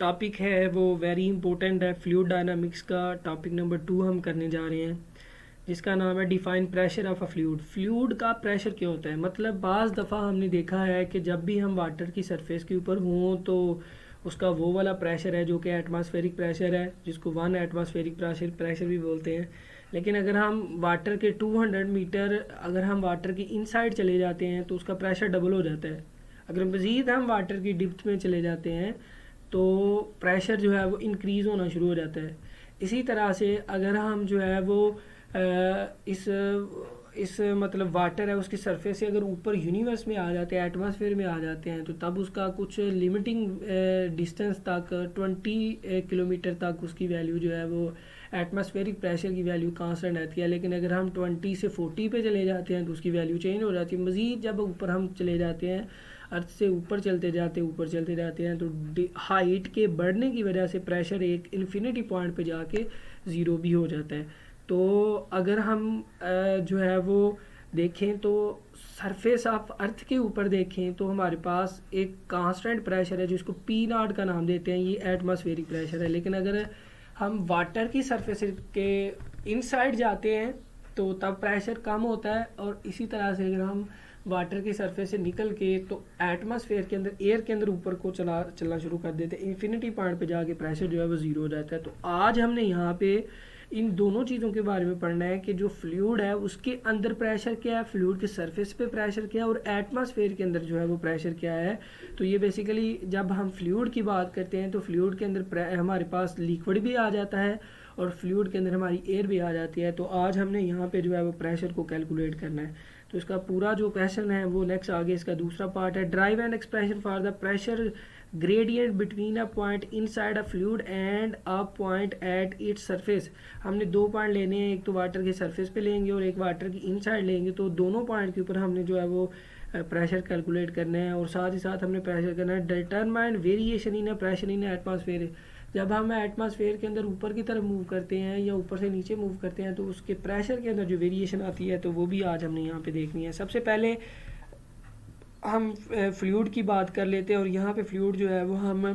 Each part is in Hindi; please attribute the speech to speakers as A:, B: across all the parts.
A: टॉपिक है वो वेरी इंपॉर्टेंट है, फ्लूइड डायनामिक्स का टॉपिक नंबर 2 हम करने जा रहे हैं, जिसका नाम है define pressure of a fluid. Fluid का प्रेशर क्या होता है? मतलब बाज़ दफ़ा हमने देखा है कि जब भी हम वाटर की सरफेस के ऊपर हों तो उसका वो वाला प्रेशर है जो कि एटमॉस्फेरिक प्रेशर है, जिसको 1 एटमॉस्फेरिक प्रेशर भी बोलते हैं। लेकिन अगर हम वाटर के 200 मीटर अगर हम वाटर की इनसाइड चले जाते हैं तो उसका प्रेशर डबल हो जाता है। अगर मज़ीद हम वाटर की डिप्थ में चले जाते हैं तो प्रेशर जो है वो इंक्रीज़ होना शुरू हो जाता है। इसी तरह से अगर हम जो है वो इस मतलब वाटर है उसकी सरफेस से अगर ऊपर यूनिवर्स में आ जाते हैं, एटमॉस्फेयर में आ जाते हैं, तो तब उसका कुछ लिमिटिंग डिस्टेंस तक 20 किलोमीटर तक उसकी वैल्यू जो है वो एटमॉस्फेरिक प्रेशर की वैल्यू कांस्टेंट रहती है। लेकिन अगर हम 20 से 40 पे चले जाते हैं तो उसकी वैल्यू चेंज हो जाती है। मज़ीद जब ऊपर हम चले जाते हैं, अर्थ से ऊपर चलते जाते हैं तो हाइट के बढ़ने की वजह से प्रेशर एक इन्फिनिटी पॉइंट पे जाके ज़ीरो भी हो जाता है। तो अगर हम जो है वो देखें तो सरफेस ऑफ अर्थ के ऊपर देखें तो हमारे पास एक कांस्टेंट प्रेशर है जिसको पी नॉट का नाम देते हैं, ये एटमॉस्फेरिक प्रेशर है। लेकिन अगर हम वाटर की सरफेस के इनसाइड जाते हैं तो तब प्रेशर कम होता है, और इसी तरह से अगर हम वाटर की सरफेस से निकल के तो एटमॉस्फेयर के अंदर, एयर के अंदर ऊपर को चलना शुरू कर देते हैं, इन्फिनिटी पॉइंट पे जाके प्रेशर जो है वो ज़ीरो हो जाता है। तो आज हमने यहाँ पे इन दोनों चीज़ों के बारे में पढ़ना है कि जो फ्लूइड है उसके अंदर प्रेशर क्या है, फ्लूइड के सरफेस पे प्रेशर क्या है, और एटमॉस्फेयर के अंदर जो है वो प्रेशर क्या है। तो ये बेसिकली जब हम फ्लूइड की बात करते हैं तो फ्लूइड के अंदर हमारे पास लिक्विड भी आ जाता है और फ्लूइड के अंदर हमारी एयर भी आ जाती है। तो आज हमने यहाँ पे जो है वो प्रेशर को कैलकुलेट करना है। तो इसका पूरा जो क्वेश्चन है वो नेक्स्ट आगे इसका दूसरा पार्ट है, drive an expression for the pressure gradient between a point inside a fluid and a point at its surface. हमने दो पॉइंट लेने हैं, एक तो वाटर के सरफेस पे लेंगे और एक वाटर की इनसाइड लेंगे। तो दोनों पॉइंट के ऊपर हमने जो है वो प्रेशर कैलकुलेट करना है, और साथ ही साथ हमने प्रेशर करना है determine variation in pressure in atmosphere. जब हम एटमॉस्फेयर के अंदर ऊपर की तरफ मूव करते हैं या ऊपर से नीचे मूव करते हैं तो उसके प्रेशर के अंदर जो वेरिएशन आती है तो वो भी आज हमने यहाँ पे देखनी है। सबसे पहले हम फ्लूइड की बात कर लेते हैं, और यहाँ पे फ्लूइड जो है वो हम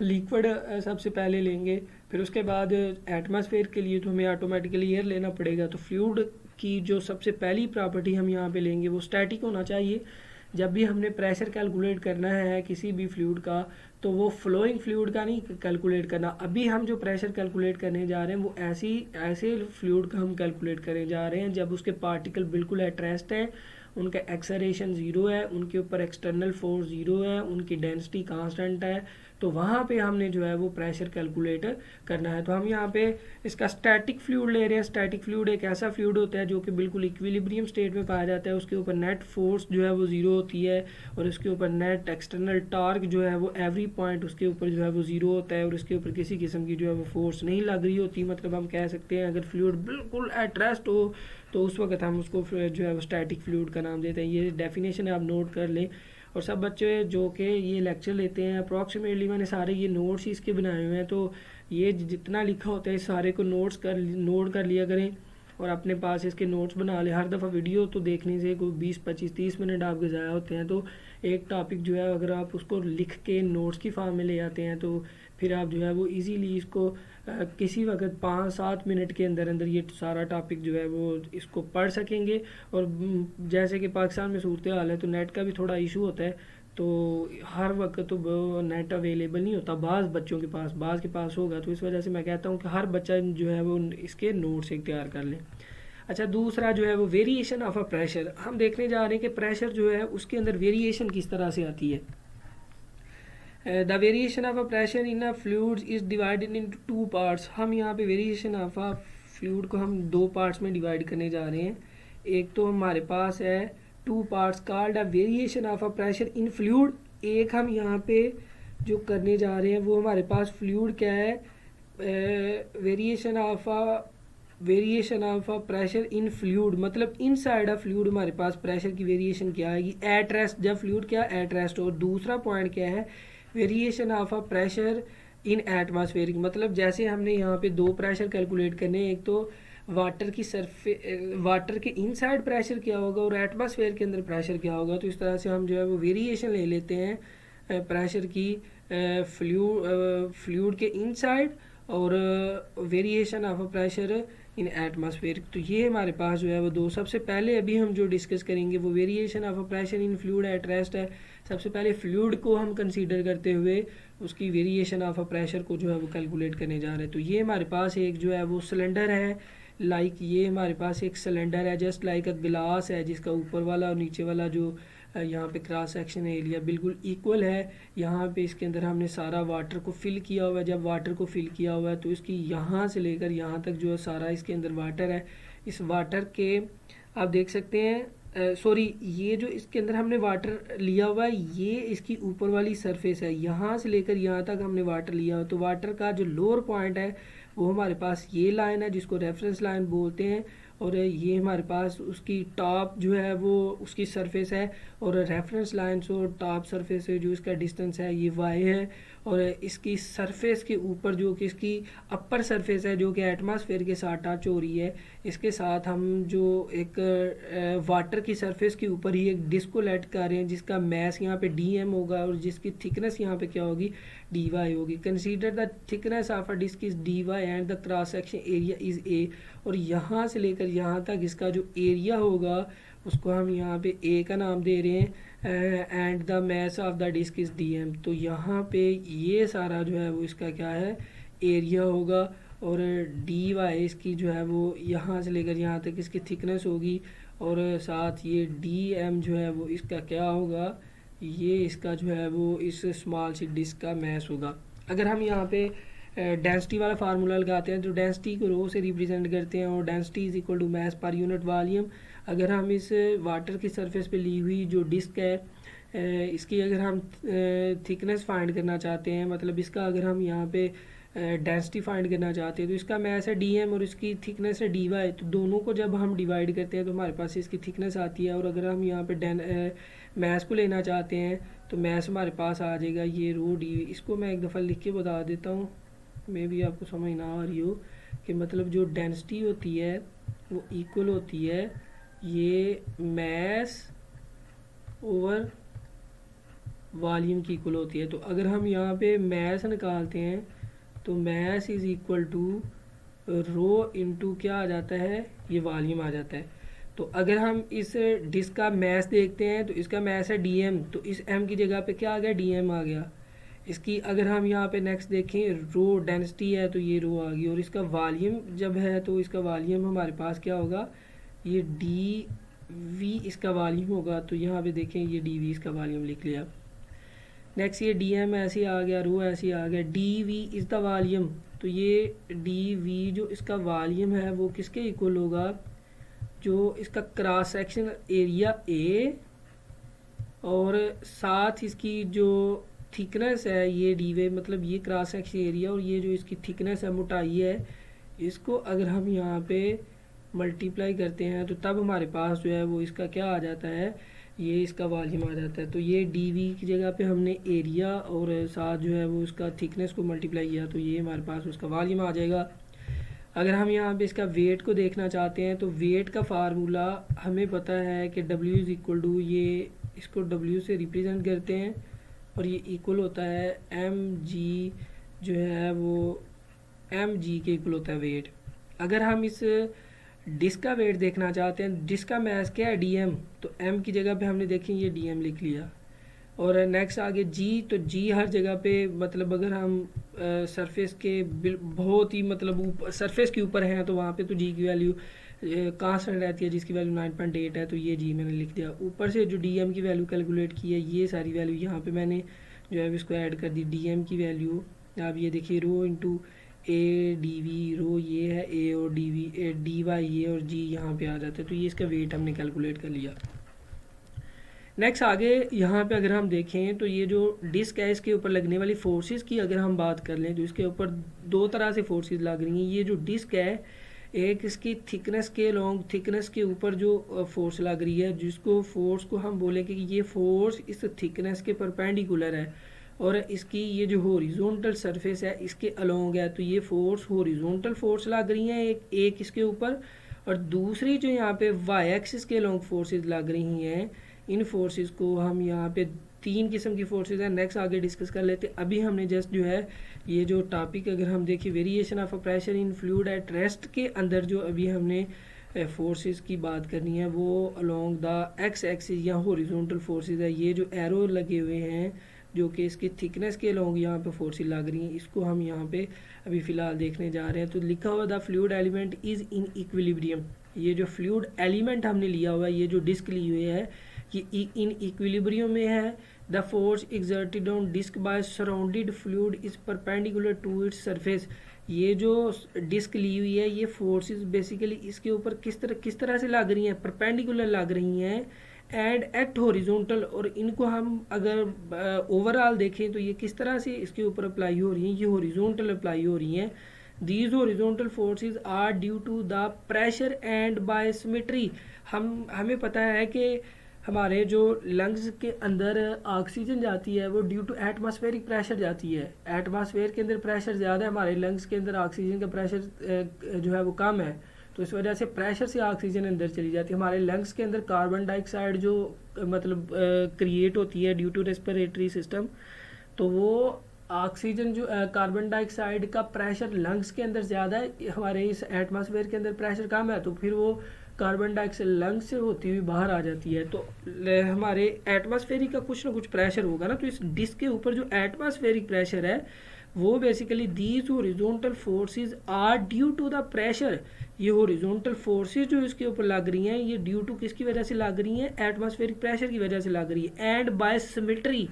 A: लिक्विड सबसे पहले लेंगे, फिर उसके बाद एटमॉस्फेयर के लिए तो हमें ऑटोमेटिकली एयर लेना पड़ेगा। तो फ्लूइड की जो सबसे पहली प्रॉपर्टी हम यहाँ पे लेंगे वो स्टैटिक होना चाहिए। जब भी हमने प्रेशर कैलकुलेट करना है किसी भी फ्लूइड का तो वो फ्लोइंग फ्लूइड का नहीं कैलकुलेट करना। अभी हम जो प्रेशर कैलकुलेट करने जा रहे हैं वो ऐसे फ्लूइड का हम कैलकुलेट करने जा रहे हैं जब उसके पार्टिकल बिल्कुल एट रेस्ट हैं, उनका एक्सेलरेशन ज़ीरो है, उनके ऊपर एक्सटर्नल फोर्स ज़ीरो है, उनकी डेंसिटी कांस्टेंट है। तो वहाँ पे हमने जो है वो प्रेशर कैलकुलेट करना है। तो हम यहाँ पे इसका स्टैटिक फ्लूइड ले रहे हैं। स्टैटिक फ्लूइड एक ऐसा फ्लूइड होता है जो कि बिल्कुल इक्विलिब्रियम स्टेट में पाया जाता है, उसके ऊपर नेट फोर्स जो है वो ज़ीरो होती है, और उसके ऊपर नेट एक्सटर्नल टार्क जो है वो एवरी पॉइंट उसके ऊपर जो है वो ज़ीरो होता है, और उसके ऊपर किसी किस्म की जो है वो फोर्स नहीं लग रही होती। मतलब हम कह सकते हैं अगर फ्लूइड बिल्कुल एट रेस्ट हो तो उस वक्त हम उसको जो है वो स्टैटिक फ्लूइड का नाम देते हैं। ये डेफिनेशन आप नोट कर लें। और सब बच्चे जो कि ये लेक्चर लेते हैं अप्रॉक्सीमेटली मैंने सारे ये नोट्स ही इसके बनाए हुए हैं, तो ये जितना लिखा होता है सारे को नोट कर लिया करें और अपने पास इसके नोट्स बना लें। हर दफ़ा वीडियो तो देखने से कोई 20 25 30 मिनट आपके ज़ाया होते हैं, तो एक टॉपिक जो है अगर आप उसको लिख के नोट्स की फॉर्म में ले आते हैं तो फिर आप जो है वो इजीली इसको किसी वक्त 5-7 मिनट के अंदर अंदर ये सारा टॉपिक जो है वो इसको पढ़ सकेंगे। और जैसे कि पाकिस्तान में सूरत हाल है तो नेट का भी थोड़ा इशू होता है, तो हर वक्त तो नेट अवेलेबल नहीं होता, बाज़ बच्चों के पास, बाज़ के पास होगा। तो इस वजह से मैं कहता हूँ कि हर बच्चा जो है वो इसके नोट्स एक तैयार कर लें। अच्छा, दूसरा जो है वो वेरिएशन ऑफ अ प्रेशर। हम देखने जा रहे हैं कि प्रेशर जो है उसके अंदर वेरिएशन किस तरह से आती है। The variation of a pressure in a fluid is divided into 2 parts. हम यहाँ पे वेरिएशन ऑफ अ फ्लूइड को हम 2 पार्ट्स में डिवाइड करने जा रहे हैं। एक तो हमारे पास है 2 parts called a variation of a pressure in fluid. एक हम यहाँ पे जो करने जा रहे हैं वो हमारे पास फ्लूइड क्या है, variation of a pressure in fluid, मतलब इनसाइड अ फ्लूइड हमारे पास प्रेशर की वेरिएशन क्या आएगी एट रेस्ट, जब फ्लूइड क्या एट रेस्ट। और दूसरा पॉइंट क्या है, variation of a pressure in atmospheric. मतलब जैसे हमने यहाँ पे 2 प्रेशर कैलकुलेट करने हैं, एक तो वाटर के इनसाइड प्रेशर क्या होगा और एटमॉस्फेयर के अंदर प्रेशर क्या होगा। तो इस तरह से हम जो है वो वेरिएशन ले लेते हैं प्रेशर की फ्लूइड के इनसाइड और variation of pressure in atmosphere. तो ये हमारे पास जो है वो दो, सबसे पहले अभी हम जो डिस्कस करेंगे वो variation of pressure in fluid at rest है। सबसे पहले फ्लूइड को हम कंसीडर करते हुए उसकी वेरिएशन ऑफ प्रेशर को जो है वो कैलकुलेट करने जा रहे हैं। तो ये हमारे पास एक जो है वो सिलेंडर है, ये हमारे पास एक सिलेंडर है, जस्ट लाइक अ गिलास है, जिसका ऊपर वाला और नीचे वाला जो यहाँ पे क्रॉस सेक्शन एरिया बिल्कुल इक्वल है। यहाँ पे इसके अंदर हमने सारा वाटर को फिल किया हुआ है। जब वाटर को फिल किया हुआ है तो इसकी यहाँ से लेकर यहाँ तक जो है सारा इसके अंदर वाटर है। इस वाटर के आप देख सकते हैं, सॉरी, ये जो इसके अंदर हमने वाटर लिया हुआ है ये इसकी ऊपर वाली सरफेस है, यहाँ से लेकर यहाँ तक हमने वाटर लिया हुआ। तो वाटर का जो लोअर पॉइंट है वो हमारे पास ये लाइन है जिसको रेफरेंस लाइन बोलते हैं, और ये हमारे पास उसकी टॉप जो है वो उसकी सरफेस है, और रेफरेंस लाइन से टॉप सरफेस से जो इसका डिस्टेंस है ये वाई है, और इसकी सरफेस के ऊपर जो कि इसकी अपर सरफेस है जो कि एटमॉस्फेयर के साथ टच हो रही है, इसके साथ हम जो एक वाटर की सरफेस के ऊपर ही एक डिस्क को लेट कर रहे हैं जिसका मैस यहाँ पे डीएम होगा और जिसकी थिकनेस यहाँ पे क्या होगी, dy होगी। Consider the thickness of a disc is dy and the cross section area is a, और यहाँ से लेकर यहाँ तक इसका जो एरिया होगा उसको हम यहाँ पे a का नाम दे रहे हैं, and the mass of the disc is dm। तो यहाँ पे ये सारा जो है वो इसका क्या है, एरिया होगा, और dy इसकी जो है वो यहाँ से लेकर यहाँ तक इसकी थिकनेस होगी, और साथ ये dm जो है वो इसका क्या होगा, ये इसका जो है वो इस स्मॉल सी डिस्क का मैस होगा। अगर हम यहाँ पे डेंसिटी वाला फार्मूला लगाते हैं तो डेंसिटी को रो से रिप्रेजेंट करते हैं, और density is equal to mass per unit volume. अगर हम इस वाटर की सरफेस पे ली हुई जो डिस्क है इसकी अगर हम थिकनेस फाइंड करना चाहते हैं, मतलब इसका अगर हम यहाँ पे डेंसिटी फाइंड करना चाहते हैं तो इसका मैस है dm और इसकी थिकनेस है dy। तो दोनों को जब हम डिवाइड करते हैं तो हमारे पास इसकी थिकनेस आती है, और अगर हम यहाँ पे मैस को लेना चाहते हैं तो मैस हमारे पास आ जाएगा ये रो डी। इसको मैं एक दफ़ा लिख के बता देता हूँ, मे भी आपको समझ ना आ रही हो, कि मतलब जो डेंसिटी होती है वो इक्वल होती है ये मैस ओवर वॉल्यूम की इक्वल होती है। तो अगर हम यहाँ पे मैस निकालते हैं तो mass is equal to rho into क्या आ जाता है, ये वॉल्यूम आ जाता है। तो अगर हम इस डिस्क का मैस देखते हैं तो इसका मैस है dm, तो इस m की जगह पे क्या आ गया, dm आ गया। इसकी अगर हम यहाँ पे नेक्स्ट देखें, रो डेंसिटी है तो ये रो आ गई, और इसका वॉल्यूम जब है तो इसका वॉल्यूम हमारे पास क्या होगा, ये dv इसका वॉल्यूम होगा। तो यहाँ पे देखें ये dv इसका वॉल्यूम लिख लिया। नेक्स्ट ये dm ऐसे आ गया, रो ऐसे आ गया, dv इज़ द वॉल्यूम। तो ये dv जो इसका वॉल्यूम है वो किसके इक्वल होगा, जो इसका क्रॉस सेक्शन एरिया a और साथ इसकी जो थिकनेस है ये dy, मतलब ये क्रॉस सेक्शन एरिया और ये जो इसकी थिकनेस है, मोटाई है, इसको अगर हम यहाँ पे मल्टीप्लाई करते हैं तो तब हमारे पास जो है वो इसका क्या आ जाता है, ये इसका वॉल्यूम आ जाता है। तो ये dv की जगह पे हमने एरिया और साथ जो है वो उसका थिकनेस को मल्टीप्लाई किया तो ये हमारे पास उसका वॉल्यूम आ जाएगा। अगर हम यहाँ पे इसका वेट को देखना चाहते हैं तो वेट का फार्मूला हमें पता है कि W इज़ इक्वल टू, ये इसको W से रिप्रेजेंट करते हैं और ये इक्वल होता है mg, जो है वो mg के इक्वल होता है वेट। अगर हम इस डिस्क का वेट देखना चाहते हैं, डिस्क का मैस क्या है dm, तो m की जगह पे हमने देखें ये dm लिख लिया। और नेक्स्ट आगे g, तो g हर जगह पे मतलब अगर हम सरफेस के बहुत ही मतलब सरफेस के ऊपर हैं तो वहाँ पे तो g की वैल्यू कांस्टेंट रहती है जिसकी वैल्यू 9.8 है, तो ये g मैंने लिख दिया। ऊपर से जो dm की वैल्यू कैलकुलेट की है ये सारी वैल्यू यहाँ पे मैंने जो है इसको ऐड कर दी। dm की वैल्यू आप ये देखिए rho into A D we, रो ये है a और dy ये और g यहाँ पे आ जाता है। तो ये इसका वेट हमने कैलकुलेट कर लिया। नेक्स्ट आगे यहाँ पे अगर हम देखें तो ये जो डिस्क है इसके ऊपर लगने वाली फोर्सेस की अगर हम बात कर लें तो इसके ऊपर दो तरह से फोर्सेस लग रही हैं। ये जो डिस्क है एक इसकी थिकनेस के लॉन्ग थिकनेस के ऊपर जो फोर्स लग रही है, जिसको फोर्स को हम बोलेंगे कि ये फोर्स इस थिकनेस के परपेंडिकुलर है, और इसकी ये जो हॉरिजॉन्टल सरफेस है इसके अलोंग है। तो ये फोर्स हॉरिजॉन्टल फोर्स लग रही हैं एक इसके ऊपर, और दूसरी जो यहाँ पे वाई एक्सिस के लॉन्ग फोर्सेस लग रही हैं, इन फोर्सेस को हम यहाँ पे तीन किस्म की फोर्सेस हैं, नेक्स्ट आगे डिस्कस कर लेते हैं। अभी हमने जस्ट जो है ये जो टॉपिक अगर हम देखें variation of a pressure in fluid at rest के अंदर जो अभी हमने फोर्सेस की बात करनी है वो अलोंग द एक्स एक्सिस या हॉरिजॉन्टल फोर्सेस है। ये जो एरो लगे हुए हैं जो कि इसकी थिकनेस के अलोंग यहाँ पे फोर्सेस लग रही हैं, इसको हम यहाँ पे अभी फ़िलहाल देखने जा रहे हैं। तो लिखा हुआ the fluid element is in equilibrium. ये जो फ्लूइड एलिमेंट हमने लिया हुआ है, ये जो डिस्क ली हुई है ये इन इक्विलिब्रियम में है। The force exerted on disc by surrounded fluid is perpendicular to its surface. ये जो डिस्क ली हुई है ये फोर्सेस बेसिकली इसके ऊपर किस तरह से लग रही हैं, परपेंडिकुलर लग रही हैं एंड एट हॉरिजॉन्टल। और इनको हम अगर ओवरऑल देखें तो ये किस तरह से इसके ऊपर अप्लाई हो रही हैं, ये हॉरिजॉन्टल अप्लाई हो रही हैं। These horizontal forces are due to the pressure and by symmetry। हमें पता है कि हमारे जो लंग्स के अंदर ऑक्सीजन जाती है वो ड्यू टू एटमॉस्फेरिक प्रेशर जाती है। एटमॉस्फेयर के अंदर प्रेशर ज़्यादा है, हमारे लंग्स के अंदर ऑक्सीजन का प्रेशर जो है वो कम है, तो इस वजह से प्रेशर से ऑक्सीजन अंदर चली जाती है। हमारे लंग्स के अंदर कार्बन डाइऑक्साइड जो मतलब क्रिएट होती है ड्यू टू रेस्पिरेटरी सिस्टम, तो वो ऑक्सीजन जो कार्बन डाइऑक्साइड का प्रेशर लंग्स के अंदर ज़्यादा है, हमारे इस एटमॉस्फेयर के अंदर प्रेशर कम है, तो फिर वो कार्बन डाइऑक्साइड लंग्स से होती हुई बाहर आ जाती है। तो हमारे एटमॉस्फेरिक का कुछ ना कुछ प्रेशर होगा ना, तो इस डिस्क के ऊपर जो एटमॉस्फेरिक प्रेशर है वो basically these horizontal forces are due to the pressure. ये हॉरिजॉन्टल फोर्सेस जो इसके ऊपर लग रही हैं ये ड्यू टू किसकी वजह से लग रही हैं, एटमॉस्फेरिक प्रेशर की वजह से लग रही है। And by symmetry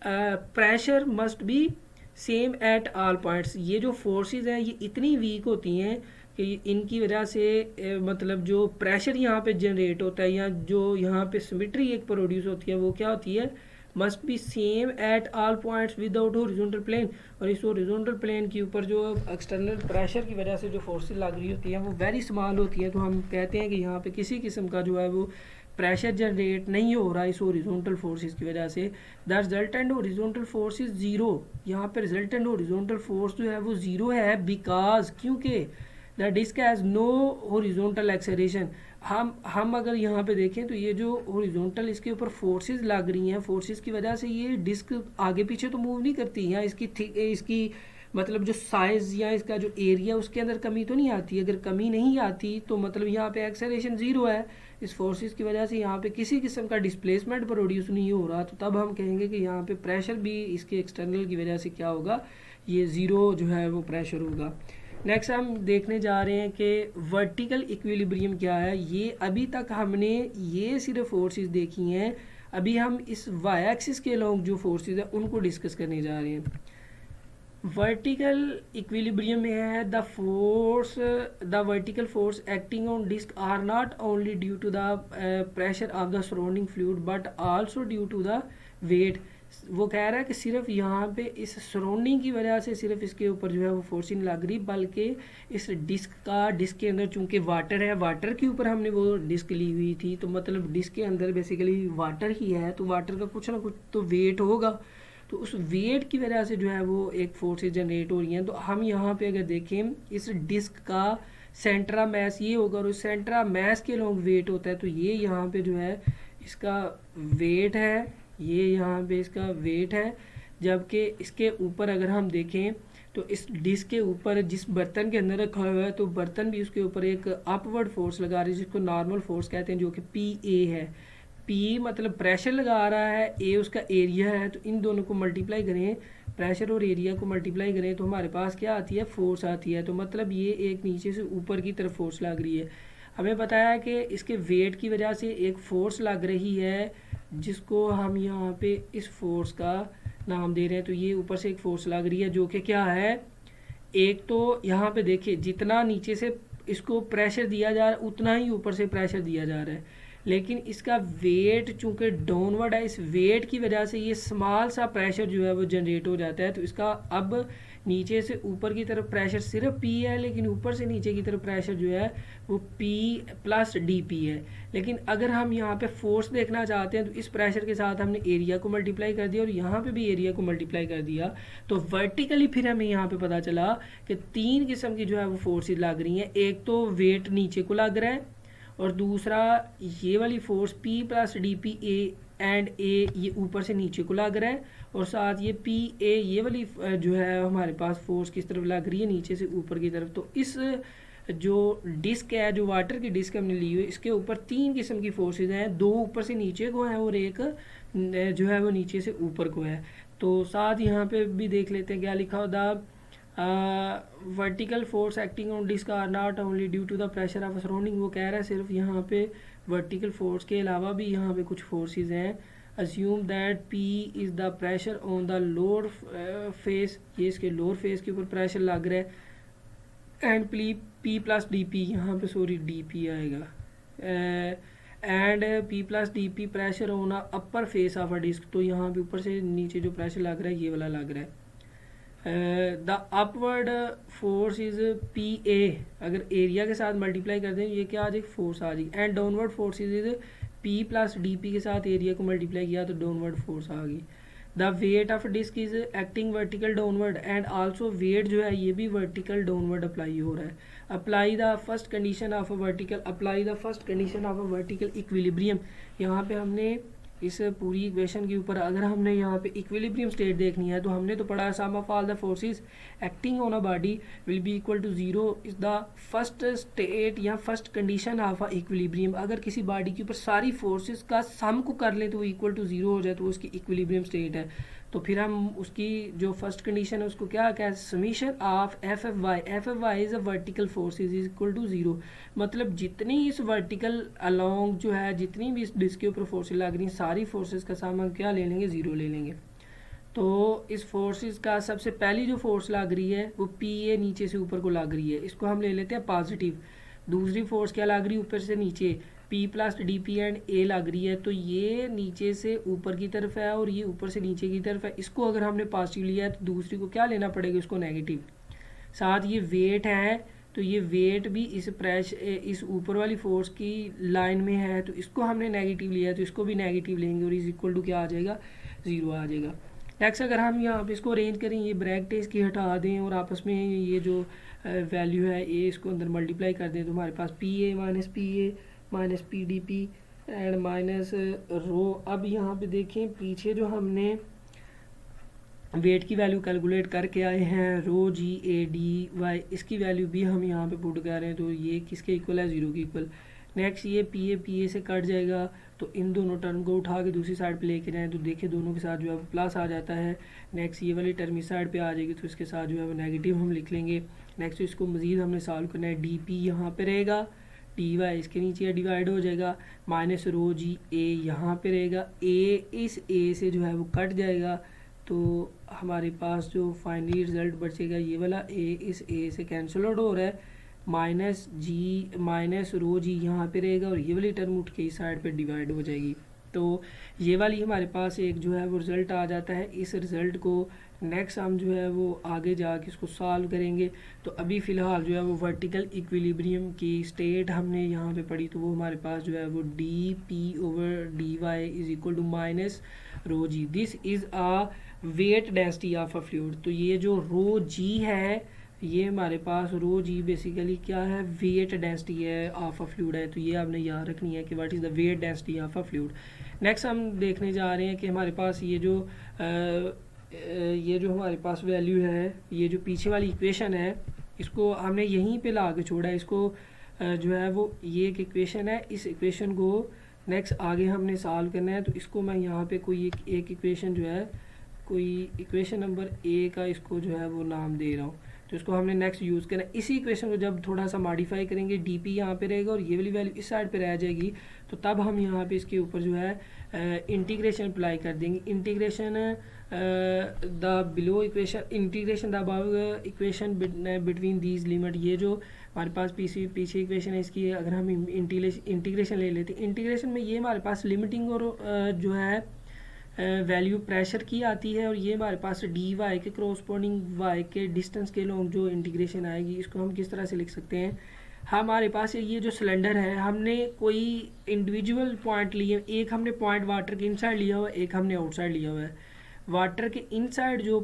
A: pressure must be same at all points. ये जो फोर्सेस हैं ये इतनी वीक होती हैं कि इनकी वजह से मतलब जो प्रेशर यहाँ पे जनरेट होता है या जो यहाँ पे सिमेट्री एक प्रोड्यूस होती है वो क्या होती है, must be same at all points without horizontal plane. और इस हॉरिजॉन्टल प्लेन के ऊपर जो एक्सटर्नल प्रेशर की वजह से जो फोर्सेस लग रही होती हैं वो वेरी स्मॉल होती है। तो हम कहते हैं कि यहाँ पे किसी किस्म का जो है वो प्रेशर जनरेट नहीं हो रहा इस हॉरिजॉन्टल फोर्सेस की वजह से। The resultant horizontal force is zero. यहाँ पे रिजल्टेंट हॉरिजॉन्टल फोर्स जो है वो जीरो है बिकॉज क्योंकि the disc has no horizontal acceleration. हम अगर यहाँ पे देखें तो ये जो हॉरिजॉन्टल इसके ऊपर फोर्सेस लग रही हैं, फोर्सेस की वजह से ये डिस्क आगे पीछे तो मूव नहीं करती। यहाँ इसकी मतलब जो साइज़ या इसका जो एरिया उसके अंदर कमी तो नहीं आती। अगर कमी नहीं आती तो मतलब यहाँ पे एक्सेलरेशन ज़ीरो है। इस फोर्सेस की वजह से यहाँ पे किसी किस्म का डिस्प्लेसमेंट प्रोड्यूस नहीं हो रहा, तो तब हम कहेंगे कि यहाँ पे प्रेशर भी इसके एक्सटर्नल की वजह से क्या होगा, ये ज़ीरो जो है वो प्रेशर होगा। नेक्स्ट हम देखने जा रहे हैं कि वर्टिकल इक्विलिब्रियम क्या है। ये अभी तक हमने ये सिर्फ फोर्सेस देखी हैं, अभी हम इस वाई एक्सिस के अलोंग जो फोर्सेस हैं उनको डिस्कस करने जा रहे हैं। वर्टिकल इक्विलिब्रियम में है the vertical force acting on disc are not only due to the pressure of the surrounding fluid but also due to the weight. वो कह रहा है कि सिर्फ यहाँ पे इस सराउंडिंग की वजह से सिर्फ इसके ऊपर जो है वो फोर्सिंग लग रही, बल्कि इस डिस्क के अंदर चूंकि वाटर है, वाटर के ऊपर हमने वो डिस्क ली हुई थी, तो मतलब डिस्क के अंदर बेसिकली वाटर ही है, तो वाटर का कुछ ना कुछ तो वेट होगा, तो उस वेट की वजह से जो है वो एक फोर्सेज जनरेट हो रही हैं। तो हम यहाँ पे अगर देखें इस डिस्क का सेंट्रा मैस ये होगा और उस सेंट्रा मैस के लॉन्ग वेट होता है, तो ये यहाँ पे जो है इसका वेट है, ये यहाँ पे इसका वेट है। जबकि इसके ऊपर अगर हम देखें तो इस डिस्क के ऊपर जिस बर्तन के अंदर रखा हुआ है तो बर्तन भी उसके ऊपर एक अपवर्ड फोर्स लगा रही है जिसको नॉर्मल फोर्स कहते हैं, जो कि पी है। पी मतलब प्रेशर लगा रहा है, ए उसका एरिया है, तो इन दोनों को मल्टीप्लाई करें, प्रेशर और एरिया को मल्टीप्लाई करें तो हमारे पास क्या आती है, फोर्स आती है। तो मतलब ये एक नीचे से ऊपर की तरफ फोर्स लग रही है। हमें पता है कि इसके वेट की वजह से एक फोर्स लग रही है जिसको हम यहाँ पे इस फोर्स का नाम दे रहे हैं। तो ये ऊपर से एक फोर्स लग रही है जो कि क्या है, एक तो यहाँ पे देखिए जितना नीचे से इसको प्रेशर दिया जा रहा है उतना ही ऊपर से प्रेशर दिया जा रहा है, लेकिन इसका वेट चूंकि डाउनवर्ड है, इस वेट की वजह से ये स्मॉल सा प्रेशर जो है वो जनरेट हो जाता है। तो इसका अब नीचे से ऊपर की तरफ प्रेशर सिर्फ P है, लेकिन ऊपर से नीचे की तरफ प्रेशर जो है वो P प्लस DP है। लेकिन अगर हम यहाँ पे फोर्स देखना चाहते हैं तो इस प्रेशर के साथ हमने एरिया को मल्टीप्लाई कर दिया और यहाँ पे भी एरिया को मल्टीप्लाई कर दिया, तो वर्टिकली फिर हमें यहाँ पे पता चला कि तीन किस्म की जो है वो फोर्सेज लग रही हैं। एक तो वेट नीचे को लग रहा है और दूसरा ये वाली force P plus DP and A ये ऊपर से नीचे को लग रहा है, और साथ ये पी ए ये वाली जो है हमारे पास फोर्स किस तरफ लग रही है, नीचे से ऊपर की तरफ। तो इस जो डिस्क है, जो वाटर की डिस्क हमने ली हुई है, इसके ऊपर 3 किस्म की फोर्सेज हैं, 2 ऊपर से नीचे को हैं और एक जो है वो नीचे से ऊपर को है। तो साथ यहाँ पे भी देख लेते हैं क्या लिखा हो, the vertical force acting on disc are not only due to the pressure of surrounding. वो कह रहा है सिर्फ यहाँ पे वर्टिकल फोर्स के अलावा भी यहाँ पे कुछ फोर्सेज हैं। Assume that P is the pressure on the lower face, ये इसके लोअर फेस के ऊपर प्रेशर लग रहा है, and P plus D P, यहाँ पे सॉरी डी पी आएगा, and P plus D P pressure on upper face of a disc. तो यहाँ पे ऊपर से नीचे जो प्रेशर लग रहा है ये वाला लग रहा है। The upward force is P A, अगर एरिया के साथ मल्टीप्लाई कर दें ये क्या आ जाएगी, फोर्स आ जाएगी। And downward force is P plus D P के साथ एरिया को मल्टीप्लाई किया तो डाउनवर्ड फोर्स आ गई। The weight of disc is acting vertical downward, and also weight जो है ये भी वर्टिकल डाउनवर्ड अप्लाई हो रहा है। Apply the first condition of a vertical, apply the first condition of a vertical equilibrium. यहाँ पे हमने इस पूरी इक्वेशन के ऊपर अगर हमने यहाँ पे इक्विलिब्रियम स्टेट देखनी है तो हमने तो पढ़ा sum of all the forces acting on a body will be equal to 0 is the first state या first condition of a equilibrium. अगर किसी बॉडी के ऊपर सारी फोर्सेस का सम को कर लें तो वो इक्वल टू 0 हो जाए तो उसकी इक्विलिब्रियम स्टेट है। तो फिर हम उसकी जो फर्स्ट कंडीशन है उसको क्या कहते हैं, summation of F F Y is a vertical force is equal to 0। मतलब जितनी इस वर्टिकल अलोंग जो है जितनी भी इस डिस्क के ऊपर फोर्सेज लग रही हैं सारी फोर्सेज का सम हम क्या ले लेंगे, 0 ले लेंगे। तो इस फोर्सेस का सबसे पहली जो फोर्स लग रही है वो पी ए नीचे से ऊपर को लग रही है, इसको हम ले लेते हैं पॉजिटिव। दूसरी फोर्स क्या लग रही है, ऊपर से नीचे P plus D P and A लग रही है, तो ये नीचे से ऊपर की तरफ है और ये ऊपर से नीचे की तरफ है। इसको अगर हमने पॉजिटिव लिया है तो दूसरी को क्या लेना पड़ेगा, इसको नेगेटिव। साथ ये वेट है तो ये वेट भी इस इस ऊपर वाली फोर्स की लाइन में है, तो इसको हमने नेगेटिव लिया है तो इसको भी नेगेटिव लेंगे और इज इक्वल टू क्या आ जाएगा, 0 आ जाएगा। नेक्स्ट अगर हम यहाँ पे इसको अरेंज करें, ये ब्रैकेट इसकी हटा दें और आपस में ये जो वैल्यू है ए इसको अंदर मल्टीप्लाई कर दें तो हमारे पास P A minus P D P and minus rho. अब यहाँ पे देखें पीछे जो हमने वेट की वैल्यू कैलकुलेट करके आए हैं रो जी ए डी वाई, इसकी वैल्यू भी हम यहाँ पे पुट कर रहे हैं तो ये किसके इक्वल है, 0 के इक्वल। नेक्स्ट ये पी ए से कट जाएगा तो इन दोनों टर्म को उठा के दूसरी साइड पे लेके जाएं तो देखिए दोनों के साथ जो है प्लस आ जाता है। नेक्स्ट ये वाली टर्म इस साइड पे आ जाएगी तो इसके साथ जो है वो नेगेटिव हम लिख लेंगे। नेक्स्ट इसको मज़ीद हमने सॉल्व करना है, डी पी यहाँ पर रहेगा, डी वाई इसके नीचे डिवाइड हो जाएगा, माइनस रो जी ए यहाँ पे रहेगा, ए इस ए से जो है वो कट जाएगा तो हमारे पास जो फाइनली रिजल्ट बचेगा ये वाला ए इस ए से कैंसिल आउट हो रहा है, माइनस रो जी यहाँ पे रहेगा और ये वाली टर्म उठ के इस साइड पे डिवाइड हो जाएगी। तो ये वाली हमारे पास एक जो है वो रिज़ल्ट आ जाता है। इस रिज़ल्ट को नेक्स्ट हम जो है वो आगे जाके इसको सॉल्व करेंगे। तो अभी फ़िलहाल जो है वो वर्टिकल इक्विलिब्रियम की स्टेट हमने यहाँ पे पढ़ी तो वो हमारे पास जो है वो D P over D Y is equal to minus rho G. This is a weight density of a fluid. तो ये जो रो जी है ये हमारे पास रो जी बेसिकली क्या है, वेट डेंसिटी है ऑफ अ फ्लूइड है। तो ये आपने याद रखनी है कि what is the wait density of a fluid. Next हम देखने जा रहे हैं कि हमारे पास ये जो हमारे पास वैल्यू है, ये जो पीछे वाली इक्वेशन है इसको हमने यहीं पे ला के छोड़ा है। इसको जो है वो ये एक इक्वेशन है, इस इक्वेशन को नेक्स्ट आगे हमने सॉल्व करना है। तो इसको मैं यहाँ पे कोई एक इक्वेशन जो है कोई इक्वेशन नंबर ए का इसको जो है वो नाम दे रहा हूँ। तो इसको हमने नेक्स्ट यूज़ करना है। इसी इक्वेशन को जब थोड़ा सा मॉडिफाई करेंगे, डी पी यहाँ पे रहेगा और ये वाली वैल्यू इस साइड पे रह जाएगी, तो तब हम यहाँ पे इसके ऊपर जो है इंटीग्रेशन अप्लाई कर देंगे। Integration the below equation, integration the above equation between these limit. ये जो हमारे पास पीछे इक्वेशन है इसकी अगर हम इंटीग्रेशन ले लेते हैं, इंटीग्रेशन में ये हमारे पास लिमिटिंग और जो है वैल्यू प्रेशर की आती है और ये हमारे पास डी वाई के क्रोस्पोंडिंग वाई के डिस्टेंस के लॉन्ग जो इंटीग्रेशन आएगी। इसको हम किस तरह से लिख सकते हैं, हमारे पास ये जो सिलेंडर है हमने कोई इंडिविजुअल पॉइंट लिए, एक हमने पॉइंट वाटर के इनसाइड लिया हुआ है, एक हमने आउटसाइड लिया हुआ है। वाटर के इनसाइड जो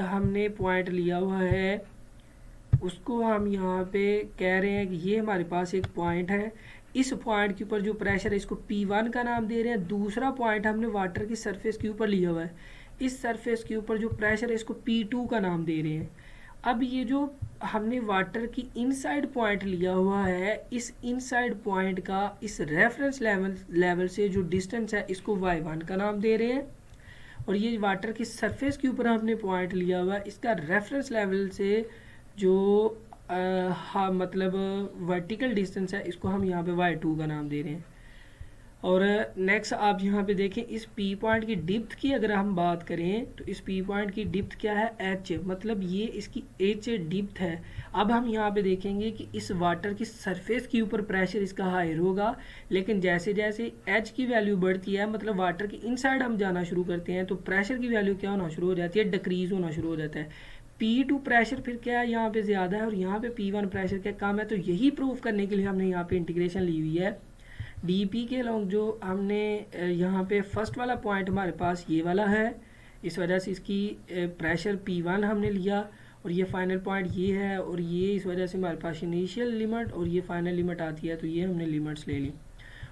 A: हमने पॉइंट लिया हुआ है उसको हम यहाँ पे कह रहे हैं कि ये हमारे पास एक पॉइंट है, इस पॉइंट के ऊपर जो प्रेशर है इसको P1 का नाम दे रहे हैं। दूसरा पॉइंट हमने वाटर की सरफेस के ऊपर लिया हुआ है, इस सरफेस के ऊपर जो प्रेशर है इसको P2 का नाम दे रहे हैं। अब ये जो हमने वाटर की इनसाइड पॉइंट लिया हुआ है, इस इनसाइड पॉइंट का इस रेफरेंस लेवल से जो डिस्टेंस है इसको y1 का नाम दे रहे हैं। और ये वाटर की सरफेस के ऊपर हमने पॉइंट लिया हुआ है, इसका रेफरेंस लेवल से जो हाँ मतलब वर्टिकल डिस्टेंस है इसको हम यहाँ पे y2 का नाम दे रहे हैं। और नेक्स्ट आप यहाँ पे देखें, इस P पॉइंट की डिप्थ की अगर हम बात करें तो इस P पॉइंट की डिप्थ क्या है, H, मतलब ये इसकी H डिप्थ है। अब हम यहाँ पे देखेंगे कि इस वाटर की सरफेस के ऊपर प्रेशर इसका हायर होगा, लेकिन जैसे जैसे H की वैल्यू बढ़ती है, मतलब वाटर की इनसाइड हम जाना शुरू करते हैं, तो प्रेशर की वैल्यू क्या होना शुरू हो जाती है, डिक्रीज होना शुरू हो जाता है। P2 प्रेशर फिर क्या है, यहाँ पे ज़्यादा है और यहाँ पे P1 प्रेशर क्या कम है। तो यही प्रूव करने के लिए हमने यहाँ पे इंटीग्रेशन ली हुई है। डीपी के लॉन्ग जो हमने यहाँ पे फर्स्ट वाला पॉइंट हमारे पास ये वाला है, इस वजह से इसकी प्रेशर P1 हमने लिया, और ये फाइनल पॉइंट ये है, और ये इस वजह से हमारे पास इनिशियल लिमिट और ये फाइनल लिमिट आती है, तो ये हमने लिमिट्स ले ली।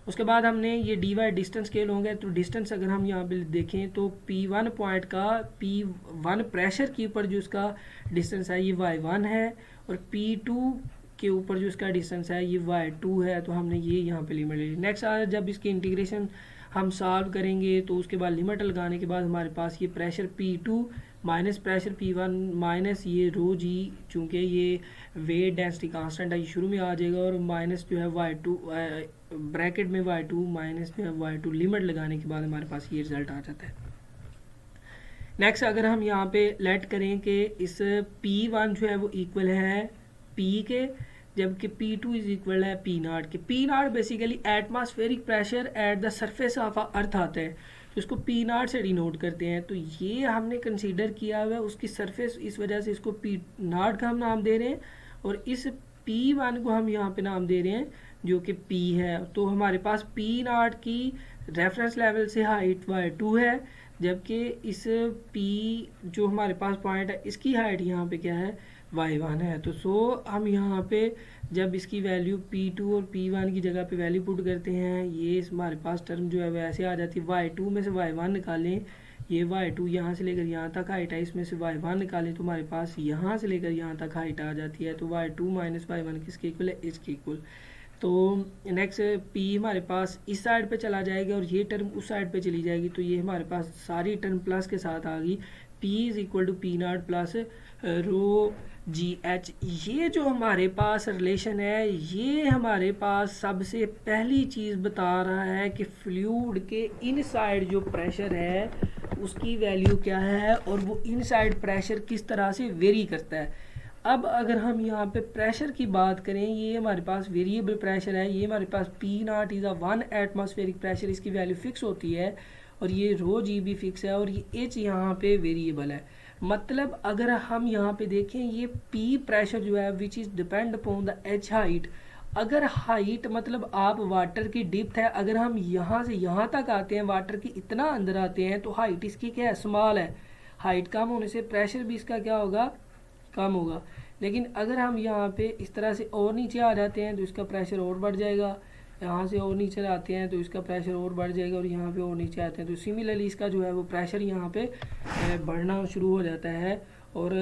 A: उसके बाद हमने ये डी वाई डिस्टेंस के होंगे, तो डिस्टेंस अगर हम यहाँ पे देखें तो P1 पॉइंट का P1 प्रेशर के ऊपर जो इसका डिस्टेंस है ये y1 है, और P2 के ऊपर जो इसका डिस्टेंस है ये y2 है। तो हमने ये यहाँ पे लिमिट ले ली। नेक्स्ट जब इसकी इंटीग्रेशन हम सॉल्व करेंगे तो उसके बाद लिमिट लगाने के बाद हमारे पास ये pressure P2 minus pressure P1 minus ये रो जी, चूँकि ये वेट डेंसिटी कांस्टेंट है, ये शुरू में आ जाएगा, और माइनस जो है y2 ब्रैकेट में y2 माइनस जो है y2 लिमिट लगाने के बाद हमारे पास ये रिजल्ट आ जाता है। नेक्स्ट अगर हम यहाँ पे लेट करें कि इस P1 जो है वो इक्वल है P के, जबकि P2 इज इक्वल है P0 के। P0 basically atmospheric pressure at the surface of earth आता है, तो इसको P0 से डिनोट करते हैं। तो ये हमने कंसीडर किया हुआ है उसकी सरफेस, इस वजह से इसको P0 का हम नाम दे रहे हैं, और इस P1 को हम यहाँ पे नाम दे रहे हैं जो कि P है। तो हमारे पास P0 की रेफरेंस लेवल से हाइट y2 है, जबकि इस P जो हमारे पास पॉइंट है इसकी हाइट यहाँ पे क्या है, y1 है। तो हम यहाँ पे जब इसकी वैल्यू P2 और P1 की जगह पे वैल्यू पुट करते हैं, ये हमारे पास टर्म जो है वैसे आ जाती है। y2 में से y1 निकालें, ये y2 यहाँ से लेकर यहाँ तक हाइट है, इसमें से y1 निकालें तो हमारे पास यहाँ से लेकर यहाँ तक हाइट आ जाती है। तो y2 माइनस y1 किसके इक्वल है, इसके इक्वल। तो नेक्स्ट P हमारे पास इस साइड पे चला जाएगा और ये टर्म उस साइड पे चली जाएगी, तो ये हमारे पास सारी टर्म प्लस के साथ आ गई। P is equal to P0 plus rho G H. ये जो हमारे पास रिलेशन है, ये हमारे पास सबसे पहली चीज़ बता रहा है कि फ्लूइड के इनसाइड जो प्रेशर है उसकी वैल्यू क्या है, और वो इनसाइड प्रेशर किस तरह से वेरी करता है। अब अगर हम यहाँ पे प्रेशर की बात करें, ये हमारे पास वेरिएबल प्रेशर है, ये हमारे पास P0 is a 1 atmospheric pressure, इसकी वैल्यू फिक्स होती है, और ये रो जी भी फिक्स है, और ये H यहाँ पे वेरिएबल है। मतलब अगर हम यहाँ पे देखें, ये P प्रेशर जो है which is depend upon the H height. अगर हाइट मतलब आप वाटर की डिप्थ है, अगर हम यहाँ से यहाँ तक आते हैं, वाटर की इतना अंदर आते हैं, तो हाइट इसकी क्या है, स्मॉल है। हाइट कम होने से प्रेशर भी इसका क्या होगा, कम होगा। लेकिन अगर हम यहाँ पे इस तरह से और नीचे आ जाते हैं तो इसका प्रेशर और बढ़ जाएगा, यहाँ से और नीचे आते हैं तो इसका प्रेशर और बढ़ जाएगा, और यहाँ पे और नीचे आते हैं तो सिमिलरली इसका जो है वो प्रेशर यहाँ पे बढ़ना शुरू हो जाता है, और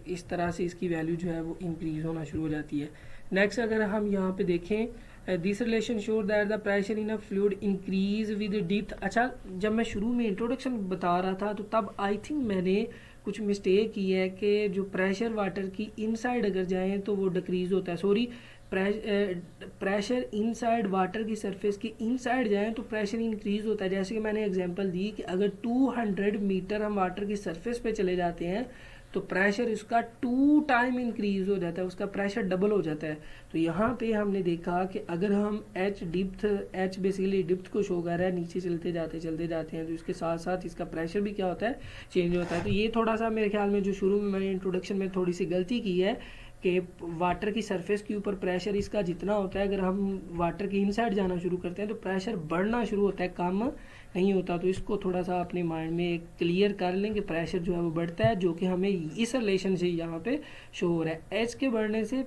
A: इस तरह से इसकी वैल्यू जो है वो इंक्रीज होना शुरू हो जाती है। नेक्स्ट अगर हम यहाँ पे देखें, दिस रिलेशन शोर that the pressure in a fluid increase with depth. अच्छा, जब मैं शुरू में इंट्रोडक्शन बता रहा था तो तब आई थिंक मैंने कुछ मिस्टेक की है कि जो प्रेशर वाटर की इनसाइड अगर जाएँ तो वो डिक्रीज़ होता है, सॉरी, प्रेशर इनसाइड वाटर की सरफेस की इनसाइड जाएँ तो प्रेशर इंक्रीज़ होता है। जैसे कि मैंने एग्जांपल दी कि अगर 200 मीटर हम वाटर की सरफेस पे चले जाते हैं तो प्रेशर इसका 2 टाइम इंक्रीज हो जाता है, उसका प्रेशर डबल हो जाता है। तो यहाँ पे हमने देखा कि अगर हम H बेसिकली डिप्थ को शो कर रहा है, नीचे चलते जाते हैं तो इसके साथ साथ इसका प्रेशर भी क्या होता है, चेंज होता है। तो ये थोड़ा सा मेरे ख्याल में जो शुरू में मैंने इंट्रोडक्शन में थोड़ी सी गलती की है कि वाटर की सरफेस के ऊपर प्रेशर इसका जितना होता है, अगर हम वाटर के इनसाइड जाना शुरू करते हैं तो प्रेशर बढ़ना शुरू होता है, कम नहीं होता। तो इसको थोड़ा सा अपने माइंड में क्लियर कर लें कि प्रेशर जो है वो बढ़ता है, जो कि हमें इस रिलेशन से यहाँ पे शो हो रहा है। एच के बढ़ने से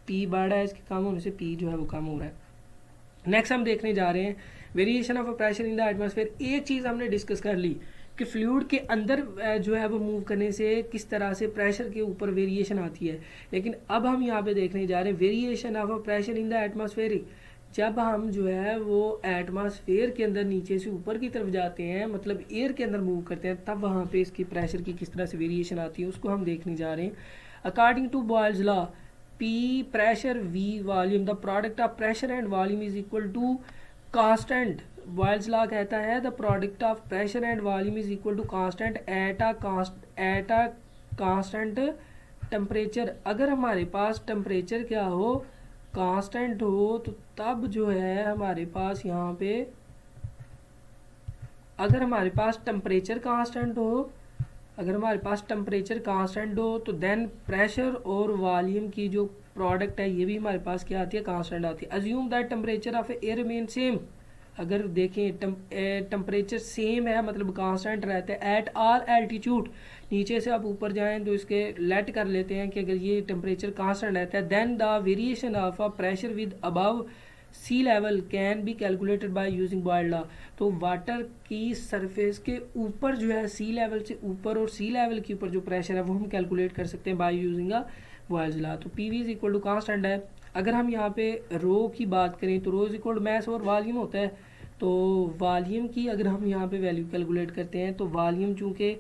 A: P बढ़ रहा है, एच के कम होने से P जो है वो कम हो रहा है। नेक्स्ट हम देखने जा रहे हैं variation of pressure in the atmosphere. एक चीज़ हमने डिस्कस कर ली कि फ्लूइड के अंदर जो है वो मूव करने से किस तरह से प्रेशर के ऊपर वेरिएशन आती है, लेकिन अब हम यहाँ पे देखने जा रहे हैं variation of pressure in the atmosphere. जब हम जो है वो एटमॉस्फेयर के अंदर नीचे से ऊपर की तरफ जाते हैं, मतलब एयर के अंदर मूव करते हैं, तब वहाँ पे इसकी प्रेशर की किस तरह से वेरिएशन आती है उसको हम देखने जा रहे हैं। According to Boyle's law, P pressure, V volume, the product of pressure and volume is equal to constant. Boyle's law कहता है the product of pressure and volume is equal to constant at a constant temperature. अगर हमारे पास टेम्परेचर क्या हो, कांस्टेंट हो, तो तब जो है हमारे पास यहाँ पे, अगर हमारे पास टेम्परेचर कांस्टेंट हो, अगर हमारे पास टेम्परेचर कांस्टेंट हो तो देन प्रेशर और वॉल्यूम की जो प्रोडक्ट है ये भी हमारे पास क्या आती है, कांस्टेंट आती है। Assume that temperature of air remain same. अगर देखें टेम्परेचर सेम है, मतलब कांस्टेंट रहता है एट ऑल एल्टीट्यूड, नीचे से आप ऊपर जाएं तो इसके लेट कर लेते हैं कि अगर ये टेम्परेचर कांस्टेंट रहता है, then the variation of a pressure with above sea level can be calculated by using Boyle's law. तो वाटर की सरफेस के ऊपर जो है, सी लेवल से ऊपर और सी लेवल के ऊपर जो प्रेशर है वो हम कैलकुलेट कर सकते हैं बाय यूजिंग बॉयल्स लॉ। तो P V is equal to constant है। अगर हम यहाँ पे रो की बात करें तो रो इज इक्वल टू मैस और वॉल्यूम होता है। तो वॉल्यूम की अगर हम यहाँ पे वैल्यू कैलकुलेट करते हैं तो वॉल्यूम चूँकि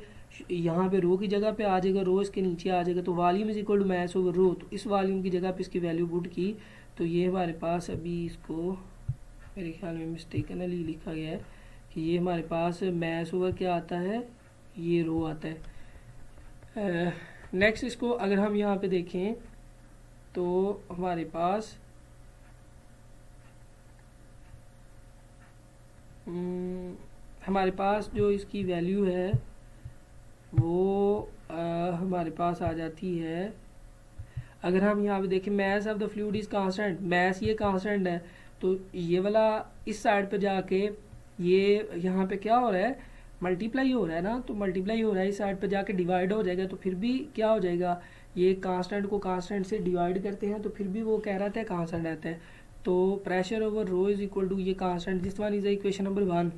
A: यहाँ पे रो की जगह पे आ जाएगा, रो इसके नीचे आ जाएगा, तो volume is equal to mass over rho. तो इस वॉल्यूम की जगह पे इसकी वैल्यू पुट की तो ये हमारे पास, अभी इसको मेरे ख्याल में मिस्टेकनली लिखा गया है कि ये हमारे पास मैस ओवर क्या आता है, ये रो आता है। नेक्स्ट इसको अगर हम यहाँ पे देखें तो हमारे पास जो इसकी वैल्यू है वो हमारे पास आ जाती है। अगर हम यहाँ पे देखें mass of the fluid is constant, mass ये कांस्टेंट है, तो ये वाला इस साइड पे जाके ये यहाँ पे क्या हो रहा है, मल्टीप्लाई हो रहा है ना, तो मल्टीप्लाई हो रहा है, इस साइड पे जाके डिवाइड हो जाएगा, तो फिर भी क्या हो जाएगा, ये कांस्टेंट को कांस्टेंट से डिवाइड करते हैं तो फिर भी वो क्या रहता है, कांस्टेंट रहता है। तो pressure over rho is equal to ये constant, this one is equation number 1।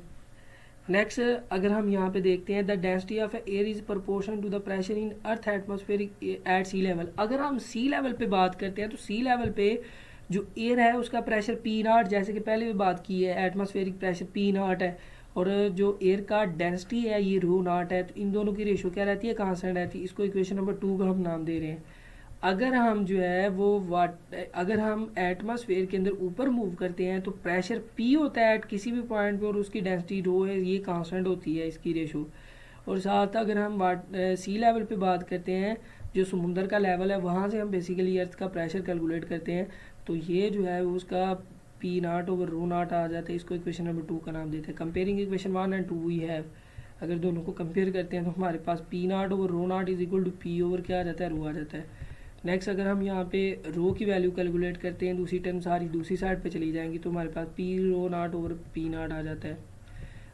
A: Next अगर हम यहाँ पे देखते हैं the density of air is proportion to the pressure in earth atmosphere at sea level. अगर हम सी लेवल पे बात करते हैं तो सी लेवल पे जो एयर है उसका प्रेशर पी नॉट, जैसे कि पहले भी बात की है, एटमॉस्फेरिक प्रेशर पी नॉट है, और जो एयर का डेंसिटी है ये रो नॉट है। तो इन दोनों की रेशो क्या रहती है, कांस्टेंट रहती है। इसको इक्वेशन नंबर 2 का हम नाम दे रहे हैं। अगर हम जो है वो अगर हम एटमॉस्फेयर के अंदर ऊपर मूव करते हैं तो प्रेशर पी होता है एट किसी भी पॉइंट पे, और उसकी डेंसिटी रो है, ये कांस्टेंट होती है इसकी रेशो। और साथ अगर हम सी लेवल पे बात करते हैं, जो समुंदर का लेवल है, वहाँ से हम बेसिकली अर्थ का प्रेशर कैलकुलेट करते हैं, तो ये जो है उसका P naught over rho naught आ जाता है। इसको इक्वेशन नंबर 2 का नाम देते हैं। Comparing equation 1 and 2 we have, अगर दोनों को कंपेयर करते हैं तो हमारे पास P naught over rho naught is equal to P over क्या आ जाता है, रो आ जाता है। नेक्स्ट अगर हम यहाँ पे रो की वैल्यू कैलकुलेट करते हैं, दूसरी टर्म सारी दूसरी साइड पे चली जाएंगी, तो हमारे पास P rho naught over P naught आ जाता है।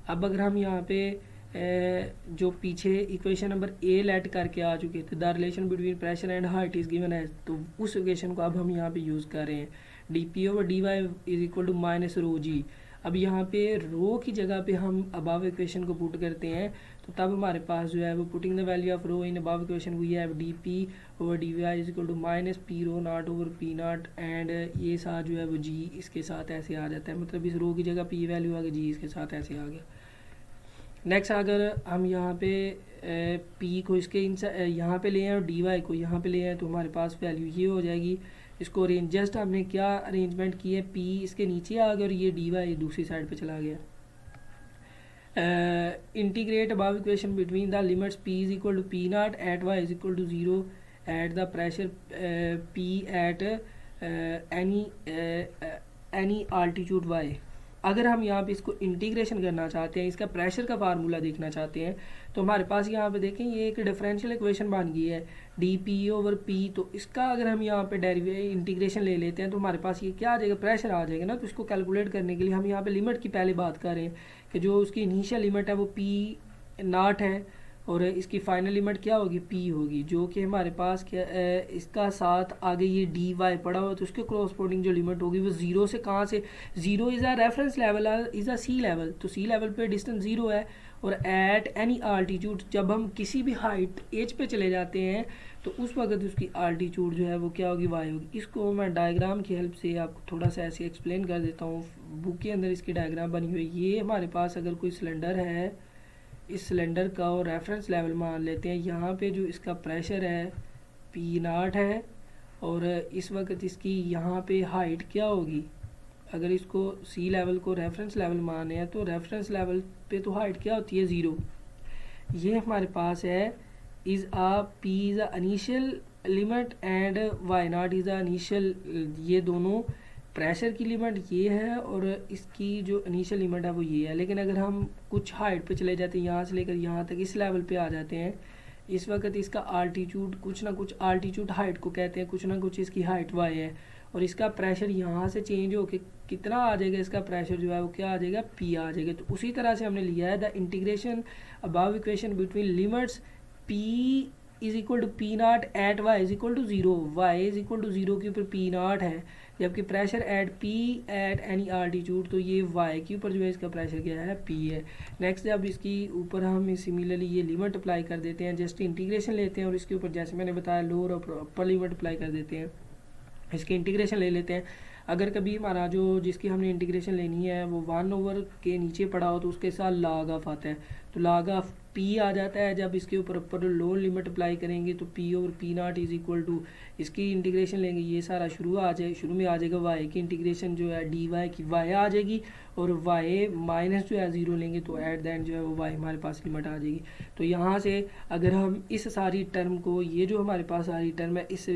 A: अब अगर हम यहाँ पे जो पीछे इक्वेशन नंबर ए लेट करके आ चुके थे, the relation between pressure and height is given है, तो उस इक्वेशन को अब हम यहाँ पे यूज़ कर रहे हैं। D P over D Y is equal to minus rho G. अब यहाँ पे रो की जगह पे हम अबव इक्वेशन को पुट करते हैं, तो तब हमारे पास जो है वो putting the value of rho in above equation we have D P over D Y is equal to minus P rho naught over P naught, and ये साथ जो है वो जी इसके साथ ऐसे आ जाता है, मतलब इस रो की जगह पी वैल्यू आ गई, जी इसके साथ ऐसे आ गया। नेक्स्ट अगर हम यहाँ पे पी को इसके यहाँ पे ले आए और डी वाई को यहाँ पे ले आए, तो हमारे पास वैल्यू ये हो जाएगी। इसको अरेंज जस्ट हमने क्या अरेंजमेंट की है, पी इसके नीचे आ गया और ये डी वाई दूसरी साइड पे चला गया। Integrate above equation between the limits P is equal to P naught at Y is equal to 0 at the pressure P at any altitude Y. अगर हम यहाँ पे इसको इंटीग्रेशन करना चाहते हैं, इसका प्रेशर का फार्मूला देखना चाहते हैं, तो हमारे पास यहाँ पे देखें ये एक डिफरेंशियल इक्वेशन बन गई है डी पी ओवर पी। तो इसका अगर हम यहाँ पे इंटीग्रेशन ले लेते हैं तो हमारे पास ये क्या आ जाएगा, प्रेशर आ जाएगा ना। तो इसको कैलकुलेट करने के लिए हम यहाँ पे लिमिट की पहले बात कर रहे हैं कि जो उसकी इनिशियल लिमिट है वो पी नॉट है, और इसकी फाइनल लिमिट क्या होगी, पी होगी, जो कि हमारे पास क्या इसका साथ आगे ये डी वाई पड़ा हुआ, तो उसके क्रॉसपोर्डिंग जो लिमिट होगी वो ज़ीरो से कहाँ से, zero is a reference level, is a sea level, तो सी लेवल पे डिस्टेंस ज़ीरो है। और एट एनी आल्टीट्यूड, जब हम किसी भी हाइट एज पे चले जाते हैं तो उस वक्त उसकी आल्टीट्यूड जो है वो क्या होगी, वाई होगी। इसको मैं डायग्राम की हेल्प से आपको थोड़ा सा ऐसे एक्सप्लेन कर देता हूँ। बुक के अंदर इसकी डायग्राम बनी हुई है। ये हमारे पास अगर कोई सिलेंडर है, इस सिलेंडर का और रेफरेंस लेवल मान लेते हैं, यहाँ पे जो इसका प्रेशर है पी नाट है, और इस वक्त इसकी यहाँ पे हाइट क्या होगी, अगर इसको सी लेवल को रेफरेंस लेवल माने हैं तो रेफरेंस लेवल पे तो हाइट क्या होती है, ज़ीरो। ये हमारे पास है is a P is a initial limit and Y naught is a initial, ये दोनों प्रेशर की लिमिट ये है और इसकी जो इनिशियल लिमिट है वो ये है। लेकिन अगर हम कुछ हाइट पे चले जाते हैं, यहाँ से लेकर यहाँ तक इस लेवल पे आ जाते हैं, इस वक्त इसका आल्टीट्यूड कुछ ना कुछ, आल्टीट्यूड हाइट को कहते हैं, कुछ ना कुछ इसकी हाइट वाई है, और इसका प्रेशर यहाँ से चेंज होकर कितना आ जाएगा, इसका प्रेशर जो है वो क्या आ जाएगा, पी आ जाएगा। तो उसी तरह से हमने लिया है the integration above equation between limits P is equal to P naught at Y is equal to zero, Y is equal to zero के ऊपर पी नाट है, जबकि pressure at P at any altitude, तो ये वाई के ऊपर जो है इसका प्रेशर क्या है, पी है। नेक्स्ट जब इसकी ऊपर हम सिमिलरली ये लिमिट अप्लाई कर देते हैं, जस्ट इंटीग्रेशन लेते हैं और इसके ऊपर जैसे मैंने बताया लोअर और अपर लिमिट अप्लाई कर देते हैं, इसकी इंटीग्रेशन ले लेते हैं। अगर कभी हमारा जो जिसकी हमने इंटीग्रेशन लेनी है वो 1 ओवर के नीचे पड़ा हो तो उसके साथ log ऑफ आता है, तो log ऑफ पी आ जाता है। जब इसके ऊपर अपर लोअर लिमिट अप्लाई करेंगे तो P over P naught is equal to, इसकी इंटीग्रेशन लेंगे, ये सारा शुरू में आ जाएगा वाई की इंटीग्रेशन जो है डी वाई की वाई आ जाएगी, और वाई माइनस जो है ज़ीरो लेंगे तो एट द एंड जो है वो वाई हमारे पास लिमिट आ जाएगी। तो यहाँ से अगर हम इस सारी टर्म को, ये जो हमारे पास सारी टर्म है, इस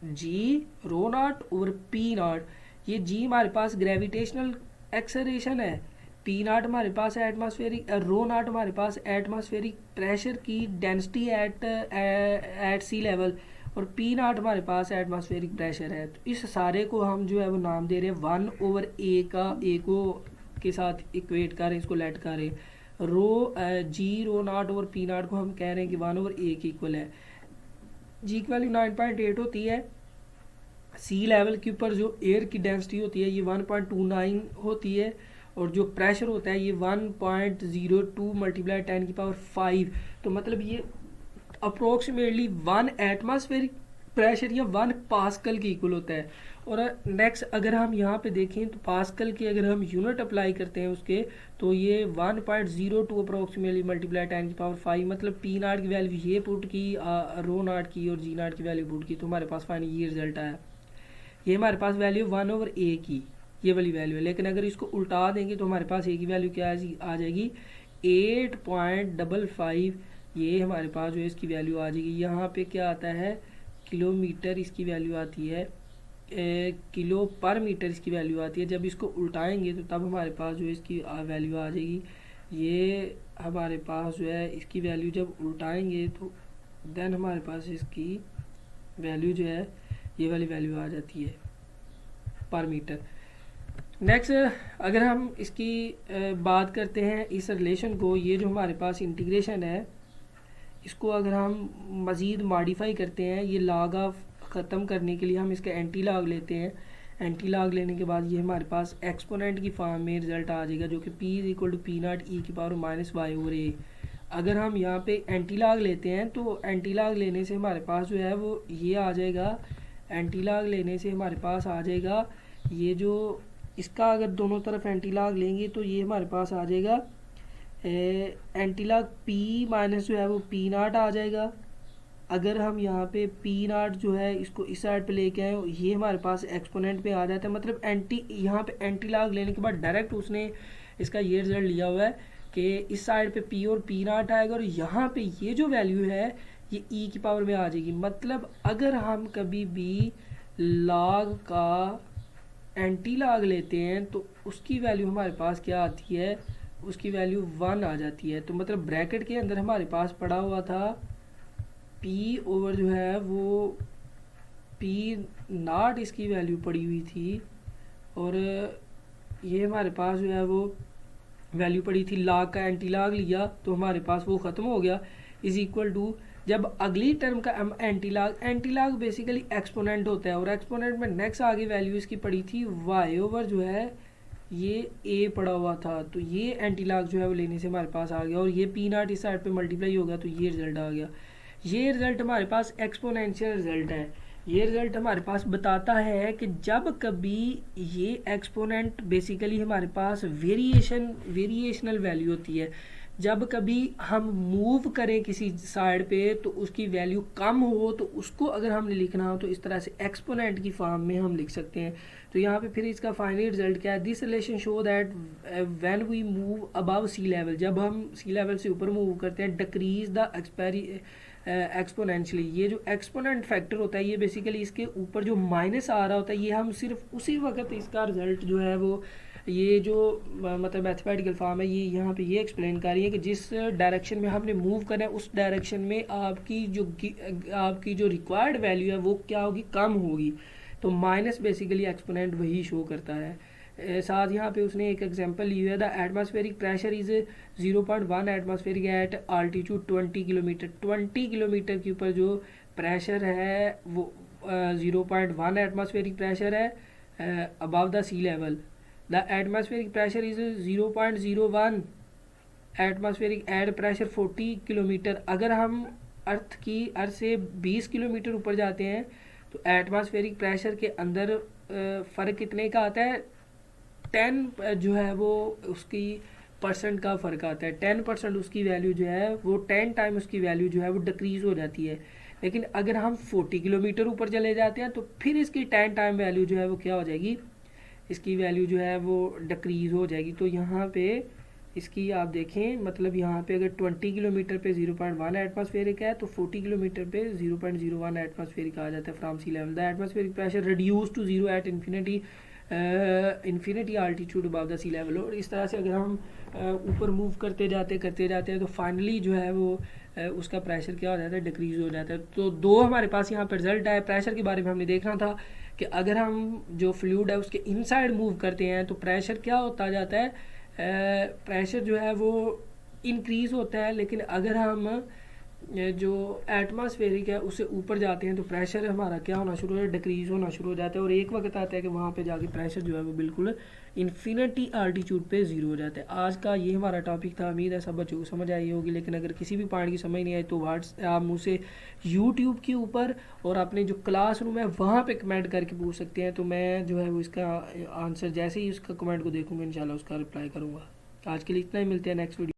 A: जी रो नाट ओवर पी नाट, ये जी हमारे पास ग्रेविटेशनल एक्सेलरेशन है, पी नाट हमारे पास है एटमॉस्फेरिक, रो नाट हमारे पास एटमॉस्फेरिक प्रेशर की डेंसिटी एट सी लेवल, और पी नाट हमारे पास एटमॉस्फेरिक प्रेशर है। तो इस सारे को हम जो है वो नाम दे रहे हैं 1/a का, ए को के साथ इक्वेट कर रहे हैं, इसको लेट कर रहे हैं। जी रो नाट ओवर पी नाट को हम कह रहे हैं कि 1/a के इक्वल है। जी की वैल्यू 9.8 होती है, सी लेवल के ऊपर जो एयर की डेंसिटी होती है ये 1.29 होती है, और जो प्रेशर होता है ये 1.02 मल्टीप्लाई 10⁵, तो मतलब ये अप्रोक्सीमेटली 1 एटमॉस्फेरिक प्रेशर या 1 पास्कल के इक्वल होता है। और नेक्स्ट अगर हम यहाँ पे देखें तो पास्कल की अगर हम यूनिट अप्लाई करते हैं उसके, तो ये 1.02 अप्रोक्सीमेटली मल्टीप्लाई 10⁵, मतलब पी नाट की वैल्यू ये पुट की, रो नाट की और जी नाट की वैल्यू पुट की, तो हमारे पास फाइनली ये रिजल्ट आया। ये हमारे पास वैल्यू 1/a की ये वाली वैल्यू है। लेकिन अगर इसको उल्टा देंगे तो हमारे पास a की वैल्यू क्या आ जाएगी, 8.55, ये हमारे पास जो है इसकी वैल्यू आ जाएगी। यहाँ पे क्या आता है, किलोमीटर इसकी वैल्यू आती है, किलो पर मीटर इसकी वैल्यू आती है। जब इसको उल्टाएंगे तो तब हमारे पास जो है इसकी वैल्यू आ जाएगी, ये हमारे पास जो है इसकी वैल्यू जब उल्टाएंगे तो देन हमारे पास इसकी वैल्यू जो है ये वाली वैल्यू आ जाती है पर मीटर। नेक्स्ट अगर हम इसकी बात करते हैं इस रिलेशन को, ये जो हमारे पास इंटीग्रेशन है इसको अगर हम मज़ीद मॉडिफाई करते हैं, ये लॉग ऑफ ख़त्म करने के लिए हम इसका एंटी लॉग लेते हैं। एंटी लॉग लेने के बाद ये हमारे पास एक्सपोनेंट की फॉर्म में रिजल्ट आ जाएगा, जो कि p is equal to P naught E की power minus Y over A. अगर हम यहाँ पे एंटी लॉग लेते हैं तो एंटी लॉग लेने से हमारे पास जो है वो ये आ जाएगा, एंटी लॉग लेने से हमारे पास आ जाएगा ये जो इसका अगर दोनों तरफ एंटी लॉग लेंगे तो ये हमारे पास आ जाएगा एंटी लॉग पी माइनस जो है वो पी नाट आ जाएगा। अगर हम यहाँ पे पी नाट जो है इसको इस साइड पे लेके आए, ये हमारे पास एक्सपोनेंट पे आ जाता है, मतलब यहाँ पे एंटी लॉग लेने के बाद डायरेक्ट उसने इसका ये रिजल्ट लिया हुआ है कि इस साइड पे पी और पी नाट आएगा, और यहाँ पे ये जो वैल्यू है ये ई की पावर में आ जाएगी। मतलब अगर हम कभी भी लॉग का एंटी लॉग लेते हैं तो उसकी वैल्यू हमारे पास क्या आती है, उसकी वैल्यू 1 आ जाती है। तो मतलब ब्रैकेट के अंदर हमारे पास पड़ा हुआ था P ओवर जो है वो P नाट इसकी वैल्यू पड़ी हुई थी, और ये हमारे पास जो है वो वैल्यू पड़ी थी, लॉग का एंटी लॉग लिया तो हमारे पास वो ख़त्म हो गया। इज इक्वल टू, जब अगली टर्म का हम एंटीलॉग बेसिकली एक्सपोनेंट होता है, और एक्सपोनेंट में नेक्स्ट आगे वैल्यू इसकी पड़ी थी वाई ओवर जो है ये ए पड़ा हुआ था, तो ये एंटीलॉग जो है वो लेने से हमारे पास आ गया, और ये पी नॉट इस साइड पे मल्टीप्लाई हो गया, तो ये रिजल्ट आ गया। ये रिजल्ट हमारे पास एक्सपोनेंशियल रिजल्ट है। ये रिजल्ट हमारे पास बताता है कि जब कभी ये एक्सपोनेंट बेसिकली हमारे पास वेरिएशनल वैल्यू होती है, जब कभी हम मूव करें किसी साइड पे तो उसकी वैल्यू कम हो, तो उसको अगर हमने लिखना हो तो इस तरह से एक्सपोनेंट की फॉर्म में हम लिख सकते हैं। तो यहाँ पे फिर इसका फाइनल रिजल्ट क्या है, this relation show that when we move above sea level, जब हम सी लेवल से ऊपर मूव करते हैं, डिक्रीज द एक्सपोनेंशियली, ये जो एक्सपोनेंट फैक्टर होता है ये बेसिकली इसके ऊपर जो माइनस आ रहा होता है, ये हम सिर्फ उसी वक्त इसका रिजल्ट जो है वो ये जो मतलब मैथमेटिकल फॉर्म है ये यहाँ पे ये एक्सप्लेन कर रही है कि जिस डायरेक्शन में हमने मूव करना है उस डायरेक्शन में आपकी जो रिक्वायर्ड वैल्यू है वो क्या होगी, कम होगी। तो माइनस बेसिकली एक्सपोनेंट वही शो करता है। साथ यहाँ पे उसने एक एग्जांपल ली हुआ है, the atmospheric pressure is 0.1 atmospheric at altitude 20 kilometre. 20 kilometre के ऊपर जो प्रेशर है वो 0.1 एटमॉस्फेरिक प्रेशर है above the sea level. The atmospheric pressure is 0.01 atmospheric at pressure 40 kilometre. अगर हम अर्थ से 20 किलोमीटर ऊपर जाते हैं तो एटमॉस्फेरिक प्रेशर के अंदर फ़र्क कितने का आता है, 10 जो है वो उसकी परसेंट का फ़र्क आता है। 10% उसकी वैल्यू जो है वो 10 टाइम उसकी वैल्यू जो है वो डिक्रीज़ हो जाती है। लेकिन अगर हम 40 किलोमीटर ऊपर चले जाते हैं तो फिर इसकी 10 टाइम वैल्यू जो है वो क्या हो जाएगी, इसकी वैल्यू जो है वो डिक्रीज़ हो जाएगी। तो यहाँ पे इसकी आप देखें, मतलब यहाँ पे अगर 20 किलोमीटर पे 0.1 एटमॉस्फेरिक है तो 40 किलोमीटर पे 0.01 एटमॉस्फेरिक आ जाता है from sea level. The atmospheric pressure reduce to zero at infinity altitude above the sea level. और इस तरह से अगर हम ऊपर मूव करते जाते हैं तो फाइनली जो है वो उसका प्रेशर क्या हो जाता है, डिक्रीज़ हो जाता है। तो दो हमारे पास यहाँ पर रिजल्ट आया। प्रेशर के बारे में हमने देखना था कि अगर हम जो फ्लूइड है उसके इनसाइड मूव करते हैं तो प्रेशर क्या होता जाता है, प्रेशर जो है वो इंक्रीज़ होता है। लेकिन अगर हम जो एटमॉस्फेरिक है उससे ऊपर जाते हैं तो प्रेशर हमारा क्या होना शुरू हो जाता है, डिक्रीज़ होना शुरू हो जाता है। और एक वक्त आता है कि वहाँ पे जाके प्रेशर जो है वो बिल्कुल इन्फिनिटी आल्टीट्यूड पे ज़ीरो हो जाता है। आज का ये हमारा टॉपिक था। उम्मीद है सब बच्चों को समझ आई होगी। लेकिन अगर किसी भी पॉइंट की समझ नहीं आई तो आप मुझसे यूट्यूब के ऊपर और अपने जो क्लासरूम है वहाँ पे कमेंट करके पूछ सकते हैं। तो मैं जो है वो इसका आंसर जैसे ही उसका कमेंट को देखूँगा इंशाल्लाह उसका रिप्लाई करूँगा। आज के लिए इतना ही, मिलते हैं नेक्स्ट वीडियो।